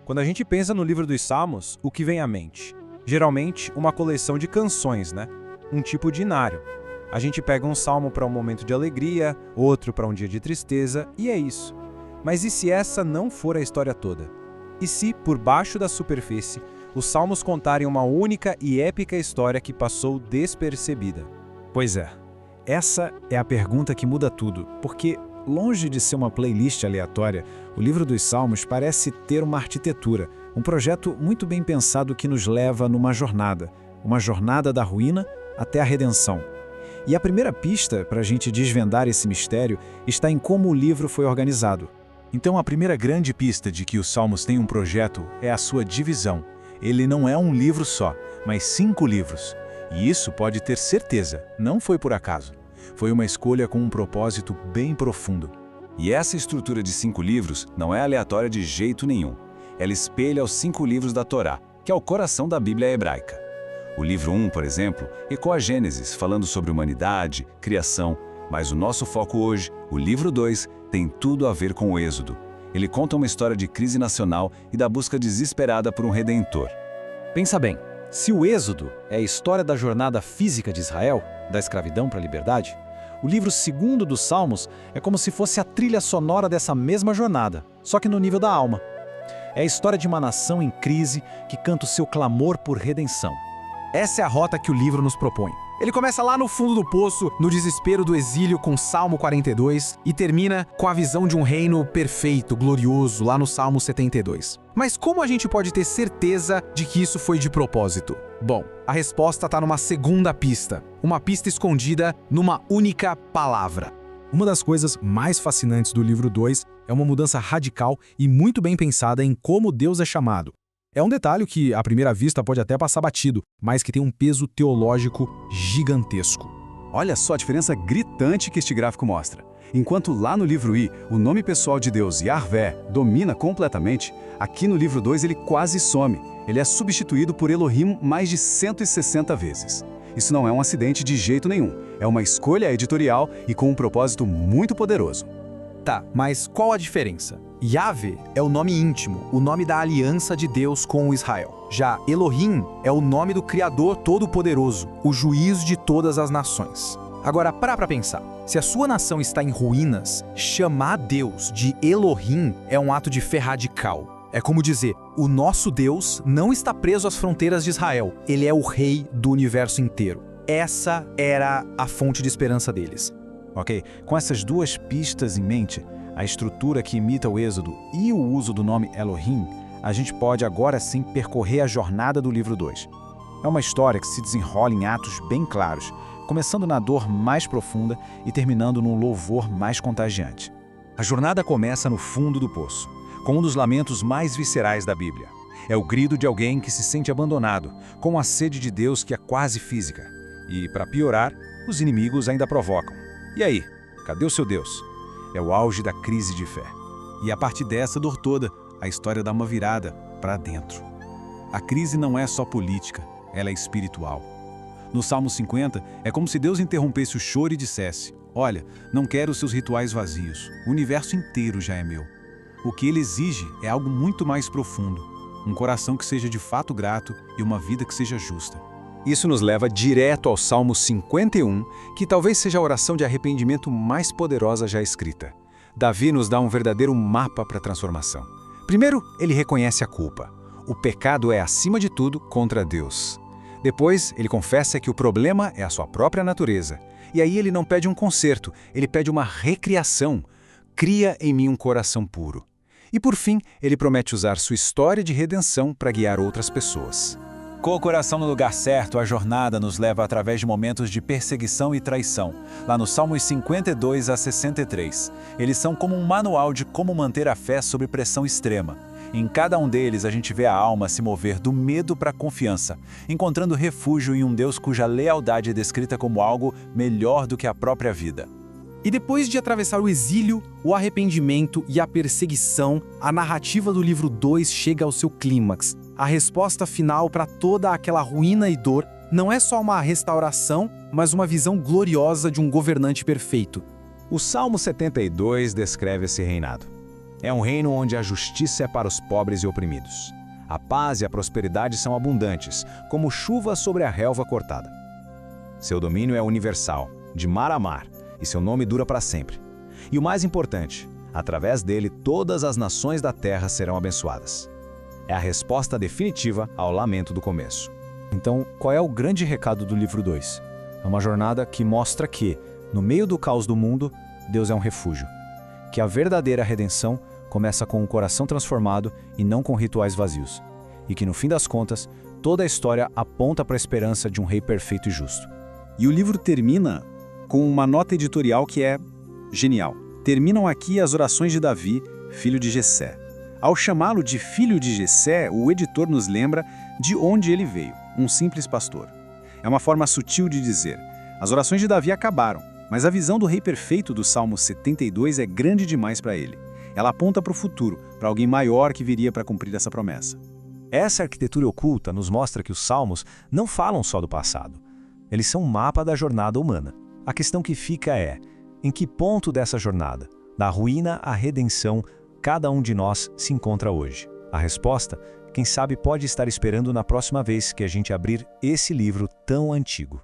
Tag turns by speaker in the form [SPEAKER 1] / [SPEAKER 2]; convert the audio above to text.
[SPEAKER 1] Quando a gente pensa no livro dos Salmos, o que vem à mente? Geralmente, uma coleção de canções, né? Um tipo de inário. A gente pega um salmo para um momento de alegria, outro para um dia de tristeza, e é isso. Mas e se essa não for a história toda? E se, por baixo da superfície, os salmos contarem uma única e épica história que passou despercebida?
[SPEAKER 2] Pois é, essa é a pergunta que muda tudo, porque, longe de ser uma playlist aleatória, o livro dos Salmos parece ter uma arquitetura, um projeto muito bem pensado que nos leva numa jornada, uma jornada da ruína até a redenção. E a primeira pista para a gente desvendar esse mistério está em como o livro foi organizado.
[SPEAKER 3] Então, a primeira grande pista de que os Salmos têm um projeto é a sua divisão. Ele não é um livro só, mas 5 livros. E isso, pode ter certeza, não foi por acaso. Foi uma escolha com um propósito bem profundo.
[SPEAKER 4] E essa estrutura de 5 livros não é aleatória de jeito nenhum. Ela espelha os 5 livros da Torá, que é o coração da Bíblia hebraica. O livro 1, por exemplo, ecoa Gênesis, falando sobre humanidade, criação, mas o nosso foco hoje, o livro 2, tem tudo a ver com o Êxodo. Ele conta uma história de crise nacional e da busca desesperada por um redentor.
[SPEAKER 5] Pensa bem, se o Êxodo é a história da jornada física de Israel, da escravidão para a liberdade, o livro 2 dos Salmos é como se fosse a trilha sonora dessa mesma jornada, só que no nível da alma. É a história de uma nação em crise que canta o seu clamor por redenção.
[SPEAKER 6] Essa é a rota que o livro nos propõe. Ele começa lá no fundo do poço, no desespero do exílio com Salmo 42 e termina com a visão de um reino perfeito, glorioso, lá no Salmo 72. Mas como a gente pode ter certeza de que isso foi de propósito? Bom, a resposta está numa segunda pista, uma pista escondida numa única palavra.
[SPEAKER 2] Uma das coisas mais fascinantes do livro 2 é uma mudança radical e muito bem pensada em como Deus é chamado. É um detalhe que, à primeira vista, pode até passar batido, mas que tem um peso teológico gigantesco.
[SPEAKER 7] Olha só a diferença gritante que este gráfico mostra. Enquanto lá no livro I, o nome pessoal de Deus, Yahvé, domina completamente, aqui no livro 2 ele quase some. Ele é substituído por Elohim mais de 160 vezes. Isso não é um acidente de jeito nenhum. É uma escolha editorial e com um propósito muito poderoso.
[SPEAKER 6] Tá, mas qual a diferença? Yahvé é o nome íntimo, o nome da aliança de Deus com o Israel. Já Elohim é o nome do Criador Todo-Poderoso, o juiz de todas as nações. Agora, para pra pensar. Se a sua nação está em ruínas, chamar Deus de Elohim é um ato de fé radical. É como dizer, o nosso Deus não está preso às fronteiras de Israel, ele é o rei do universo inteiro. Essa era a fonte de esperança deles.
[SPEAKER 3] Ok, com essas duas pistas em mente, a estrutura que imita o Êxodo e o uso do nome Elohim, a gente pode agora sim percorrer a jornada do livro 2. É uma história que se desenrola em atos bem claros, começando na dor mais profunda e terminando num louvor mais contagiante. A jornada começa no fundo do poço, com um dos lamentos mais viscerais da Bíblia. É o grito de alguém que se sente abandonado, com a sede de Deus que é quase física. E, para piorar, os inimigos ainda provocam. E aí, cadê o seu Deus? É o auge da crise de fé. E a partir dessa dor toda, a história dá uma virada para dentro. A crise não é só política, ela é espiritual. No Salmo 50, é como se Deus interrompesse o choro e dissesse: olha, não quero os seus rituais vazios, o universo inteiro já é meu. O que ele exige é algo muito mais profundo, um coração que seja de fato grato e uma vida que seja justa.
[SPEAKER 2] Isso nos leva direto ao Salmo 51, que talvez seja a oração de arrependimento mais poderosa já escrita. Davi nos dá um verdadeiro mapa para a transformação. Primeiro, ele reconhece a culpa. O pecado é, acima de tudo, contra Deus. Depois, ele confessa que o problema é a sua própria natureza. E aí ele não pede um conserto, ele pede uma recriação. Cria em mim um coração puro. E por fim, ele promete usar sua história de redenção para guiar outras pessoas.
[SPEAKER 3] Com o coração no lugar certo, a jornada nos leva através de momentos de perseguição e traição, lá nos Salmos 52 a 63. Eles são como um manual de como manter a fé sob pressão extrema. Em cada um deles, a gente vê a alma se mover do medo para a confiança, encontrando refúgio em um Deus cuja lealdade é descrita como algo melhor do que a própria vida.
[SPEAKER 6] E depois de atravessar o exílio, o arrependimento e a perseguição, a narrativa do livro 2 chega ao seu clímax. A resposta final para toda aquela ruína e dor não é só uma restauração, mas uma visão gloriosa de um governante perfeito.
[SPEAKER 2] O Salmo 72 descreve esse reinado. É um reino onde a justiça é para os pobres e oprimidos. A paz e a prosperidade são abundantes, como chuva sobre a relva cortada. Seu domínio é universal, de mar a mar, e seu nome dura para sempre. E o mais importante, através dele todas as nações da terra serão abençoadas. É a resposta definitiva ao lamento do começo.
[SPEAKER 3] Então, qual é o grande recado do livro 2? É uma jornada que mostra que, no meio do caos do mundo, Deus é um refúgio. Que a verdadeira redenção começa com um coração transformado e não com rituais vazios. E que, no fim das contas, toda a história aponta para a esperança de um rei perfeito e justo.
[SPEAKER 7] E o livro termina com uma nota editorial que é genial. Terminam aqui as orações de Davi, filho de Jessé. Ao chamá-lo de filho de Jessé, o editor nos lembra de onde ele veio, um simples pastor. É uma forma sutil de dizer, as orações de Davi acabaram, mas a visão do rei perfeito do Salmo 72 é grande demais para ele. Ela aponta para o futuro, para alguém maior que viria para cumprir essa promessa.
[SPEAKER 3] Essa arquitetura oculta nos mostra que os salmos não falam só do passado. Eles são um mapa da jornada humana. A questão que fica é, em que ponto dessa jornada, da ruína à redenção, cada um de nós se encontra hoje? A resposta, quem sabe, pode estar esperando na próxima vez que a gente abrir esse livro tão antigo.